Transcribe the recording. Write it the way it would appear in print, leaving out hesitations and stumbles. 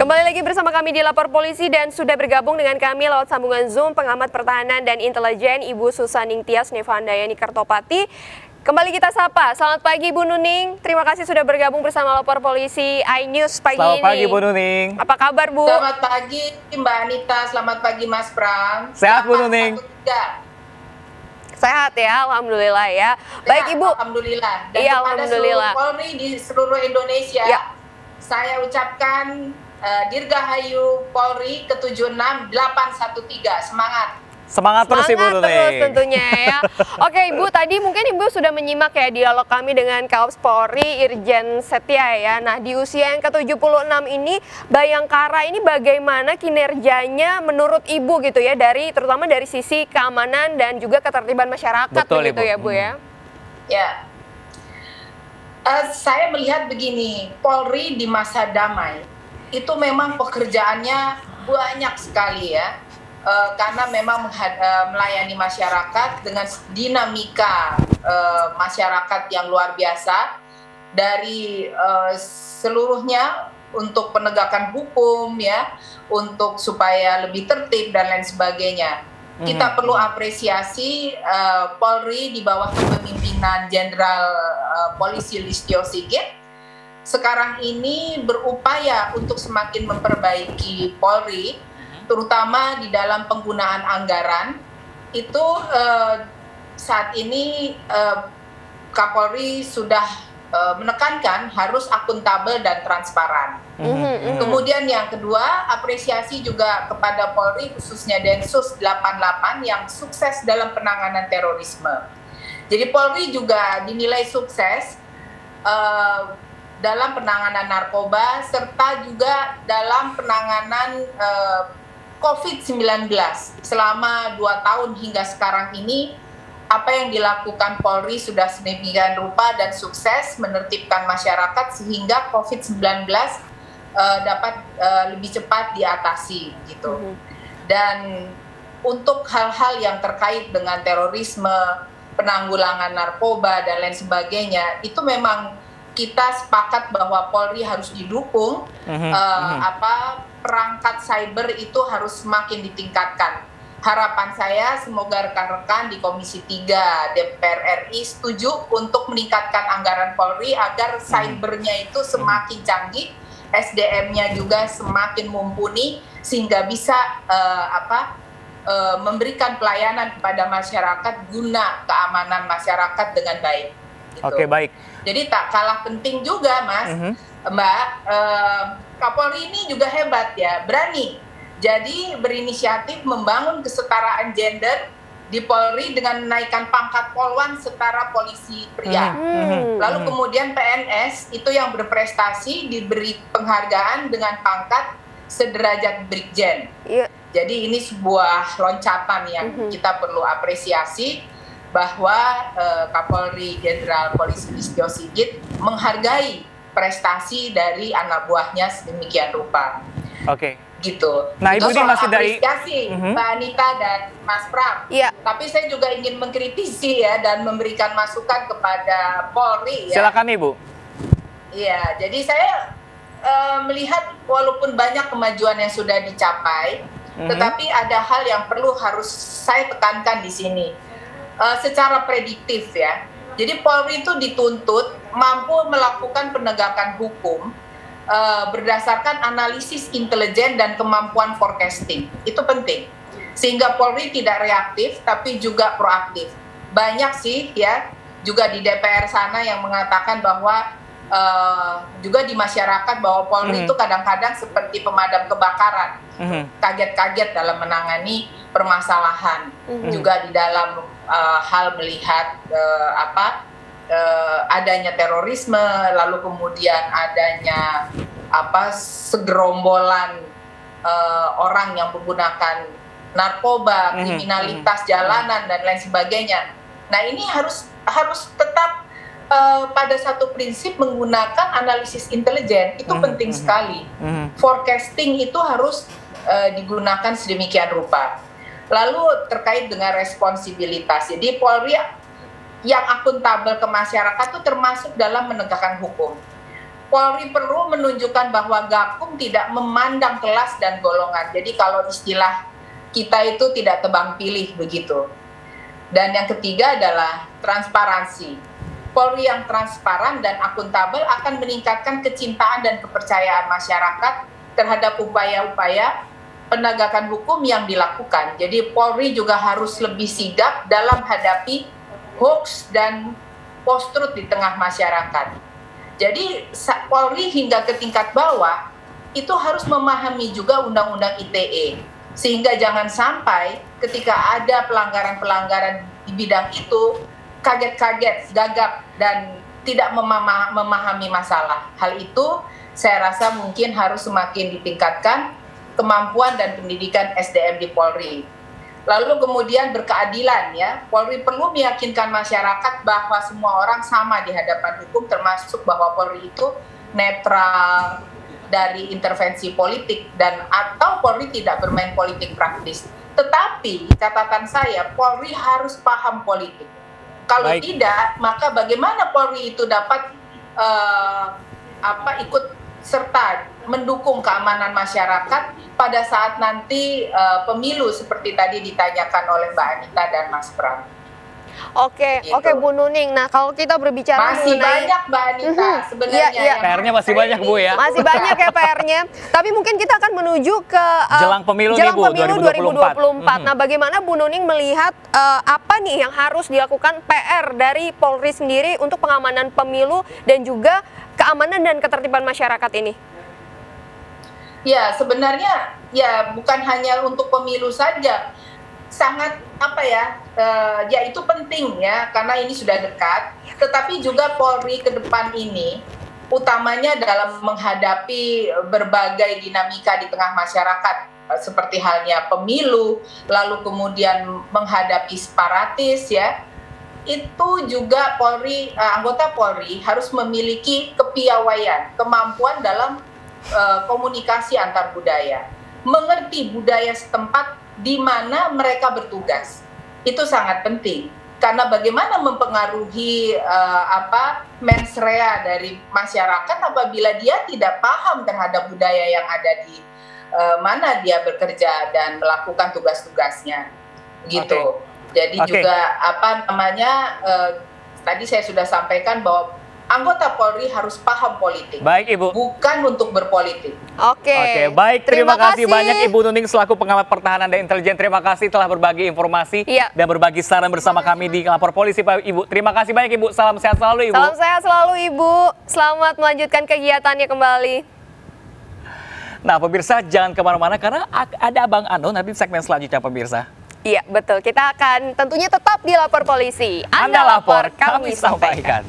Kembali lagi bersama kami di Lapor Polisi dan sudah bergabung dengan kami lewat sambungan Zoom pengamat pertahanan dan intelijen Ibu Susaning Tias Nevandayani Kartopati. Kembali kita sapa. Selamat pagi Bu Nuning. Terima kasih sudah bergabung bersama Lapor Polisi iNews pagi ini. Selamat pagi Bu Nuning. Apa kabar Bu? Selamat pagi Mbak Anita, selamat pagi Mas Pram. Sehat Bu Nuning. Sehat ya, alhamdulillah ya. Baik Ibu. Alhamdulillah. Dan iya, kepada alhamdulillah. seluruh Polri di seluruh Indonesia, ya. Saya ucapkan Dirgahayu Polri ke-76813. Semangat. Semangat terus Ibu Nuning. Terus tentunya ya. Oke Ibu, tadi mungkin Ibu sudah menyimak ya dialog kami dengan Kaops Polri Irjen Setia ya. Nah di usia yang ke-76 ini Bayangkara ini bagaimana kinerjanya menurut Ibu gitu ya, terutama dari sisi keamanan dan juga ketertiban masyarakat. Betul, begitu Ibu. Ya Bu ya. Ya. Saya melihat begini, Polri di masa damai itu memang pekerjaannya banyak sekali ya. Karena memang melayani masyarakat dengan dinamika masyarakat yang luar biasa dari seluruhnya untuk penegakan hukum ya, untuk supaya lebih tertib dan lain sebagainya. Kita perlu apresiasi Polri di bawah kepemimpinan Jenderal Polisi Listio Sigit sekarang ini berupaya untuk semakin memperbaiki Polri, terutama di dalam penggunaan anggaran. Itu saat ini Kapolri sudah menekankan harus akuntabel dan transparan. Kemudian yang kedua, apresiasi juga kepada Polri khususnya Densus 88 yang sukses dalam penanganan terorisme. Jadi Polri juga dinilai sukses dalam penanganan narkoba serta juga dalam penanganan COVID-19 selama 2 tahun hingga sekarang ini. Apa yang dilakukan Polri sudah sedemikian rupa dan sukses menertibkan masyarakat sehingga COVID-19 dapat lebih cepat diatasi gitu. Dan untuk hal-hal yang terkait dengan terorisme, penanggulangan narkoba dan lain sebagainya, itu memang kita sepakat bahwa Polri harus didukung. Perangkat cyber itu harus semakin ditingkatkan. Harapan saya semoga rekan-rekan di Komisi 3 DPR RI setuju untuk meningkatkan anggaran Polri agar cybernya itu semakin canggih, SDM-nya juga semakin mumpuni sehingga bisa memberikan pelayanan kepada masyarakat guna keamanan masyarakat dengan baik. Gitu. Oke, baik. Jadi tak kalah penting juga Mas, Mbak, Kapolri ini juga hebat ya, berani. Jadi berinisiatif membangun kesetaraan gender di Polri dengan menaikkan pangkat polwan setara polisi pria. Lalu kemudian PNS itu yang berprestasi diberi penghargaan dengan pangkat sederajat brigjen. Jadi ini sebuah loncatan yang kita perlu apresiasi bahwa Kapolri Jenderal Polisi Listio Sigit menghargai prestasi dari anak buahnya sedemikian rupa. Oke. Gitu. Nah, Ibu itu ini masih dari apresiasi Mbak Anita dan Mas Pram. Iya. Tapi saya juga ingin mengkritisi ya dan memberikan masukan kepada Polri ya. Silakan Ibu. Iya, jadi saya melihat walaupun banyak kemajuan yang sudah dicapai, tetapi ada hal yang harus saya tekankan di sini. Secara prediktif ya. Jadi Polri itu dituntut mampu melakukan penegakan hukum berdasarkan analisis intelijen dan kemampuan forecasting. Itu penting. Sehingga Polri tidak reaktif tapi juga proaktif. Banyak sih ya juga di DPR sana yang mengatakan bahwa juga di masyarakat bahwa Polri itu kadang-kadang seperti pemadam kebakaran. Kaget-kaget dalam menangani permasalahan. Juga di dalam hal melihat adanya terorisme, lalu kemudian adanya segerombolan orang yang menggunakan narkoba, kriminalitas jalanan dan lain sebagainya. Nah ini harus tetap pada satu prinsip menggunakan analisis intelijen, itu penting sekali. Forecasting itu harus digunakan sedemikian rupa. Lalu terkait dengan responsibilitas, jadi Polri yang akuntabel ke masyarakat itu termasuk dalam menegakkan hukum. Polri perlu menunjukkan bahwa Gakum tidak memandang kelas dan golongan. Jadi kalau istilah kita itu tidak tebang pilih begitu. Dan yang ketiga adalah transparansi. Polri yang transparan dan akuntabel akan meningkatkan kecintaan dan kepercayaan masyarakat terhadap upaya-upaya penegakan hukum yang dilakukan. Jadi Polri juga harus lebih sigap dalam hadapi hoax dan post-truth di tengah masyarakat. Jadi Polri hingga ke tingkat bawah itu harus memahami juga Undang-Undang ITE. Sehingga jangan sampai ketika ada pelanggaran-pelanggaran di bidang itu, kaget-kaget, gagap, dan tidak memahami masalah. Hal itu saya rasa mungkin harus semakin ditingkatkan kemampuan dan pendidikan SDM di Polri. Lalu kemudian berkeadilan ya, Polri perlu meyakinkan masyarakat bahwa semua orang sama di hadapan hukum, termasuk bahwa Polri itu netral dari intervensi politik dan atau Polri tidak bermain politik praktis. Tetapi catatan saya, Polri harus paham politik. Kalau tidak, maka bagaimana Polri itu dapat ikut serta mendukung keamanan masyarakat pada saat nanti pemilu seperti tadi ditanyakan oleh Mbak Anita dan Mas Pram. Oke, Gitu. oke Bu Nuning. Nah, kalau kita berbicara masih mengenai banyak Mbak Anita sebenarnya. yang PR-nya masih banyak Bu ya. masih banyak ya PR-nya. Tapi mungkin kita akan menuju ke Jelang pemilu nih, Bu, 2024. Nah, bagaimana Bu Nuning melihat apa nih yang harus dilakukan PR dari Polri sendiri untuk pengamanan pemilu dan juga keamanan dan ketertiban masyarakat ini? Ya, sebenarnya ya bukan hanya untuk pemilu saja. Sangat ya itu penting ya karena ini sudah dekat, tetapi juga Polri ke depan ini utamanya dalam menghadapi berbagai dinamika di tengah masyarakat seperti halnya pemilu, lalu kemudian menghadapi separatis ya, itu juga Polri, anggota Polri harus memiliki kepiawaian, kemampuan dalam komunikasi antar budaya, mengerti budaya setempat di mana mereka bertugas. Itu sangat penting karena bagaimana mempengaruhi mens rea dari masyarakat apabila dia tidak paham terhadap budaya yang ada di mana dia bekerja dan melakukan tugas-tugasnya gitu. Jadi juga tadi saya sudah sampaikan bahwa anggota Polri harus paham politik. Baik Ibu. Bukan untuk berpolitik. Oke, baik. Terima kasih banyak Ibu Nuning selaku pengamat pertahanan dan intelijen. Terima kasih telah berbagi informasi dan berbagi saran bersama kami di Lapor Polisi Pak Ibu. Terima kasih banyak Ibu. Salam sehat selalu Ibu. Salam sehat selalu Ibu. Selamat melanjutkan kegiatannya kembali. Nah pemirsa jangan kemana-mana karena ada Abang Ano nanti segmen selanjutnya pemirsa. Iya betul. Kita akan tentunya tetap di Lapor Polisi. Anda lapor, kami sampaikan.